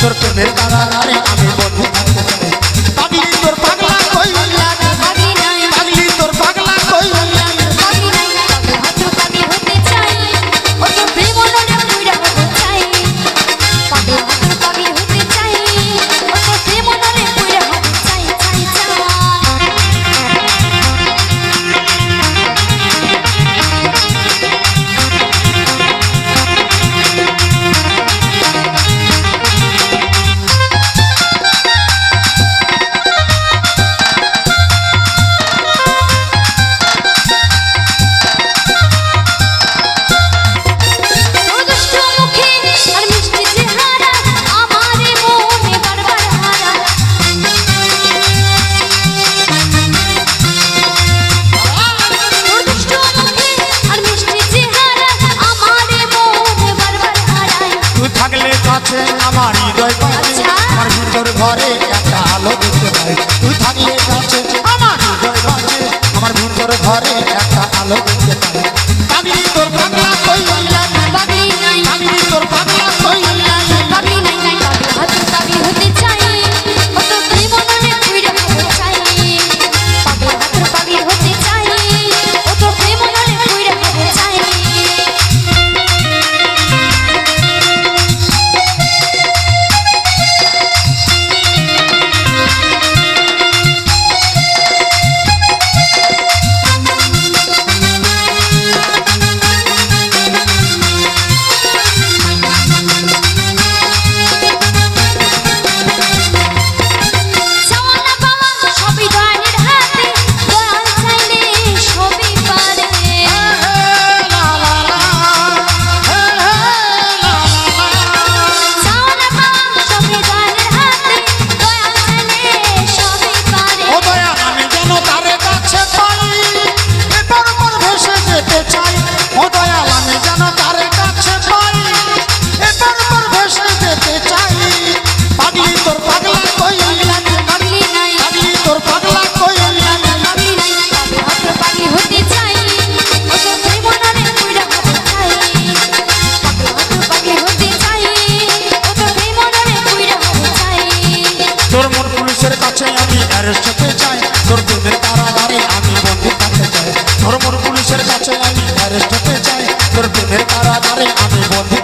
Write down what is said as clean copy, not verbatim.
তোর প্রেমের কারাগারে আমি বন্ধু থাকতে চাই। পাগলি তোর পাগলা কইলা পাগলি নাই পাগলি তোর পাগলা কইলা পাগলি নাই হাতু পাগলি হতে চাই ও তো প্রেম মনরে পুরা হতে চাই পাগলা হাতু পাগলি হতে চাই ও তো প্রেম মনরে পুরা হতে চাই চাই চাই আমার হৃদয় পাশে আমার ভিতর ঘরে একটা আলো দেখতে পাই। তুই থাকলে কাছে আমার হৃদয় পাশে আমার ভিতর ঘরে একটা আলো দেখতে পাই। পাগলি তোর পাগলা কইলা পাগলি নাই পাগলি তোর পাগলা কইলা পাগলি নাই নাই পাগলা হাতু পাগলি হতে চাই ও তো প্রেম মনরে পুরা হতে চাই পাগলা হাতু পাগলি হতে চাই ও তো প্রেম মনরে পুরা হতে চাই তোর প্রেমের কারাগারে আমি বন্ধু থাকতে চাই। ধর্মর পুলিশের কাছে আমি অ্যারেস্ট হতে চাই। তোর প্রেমের কারাগারে আমি বন্ধু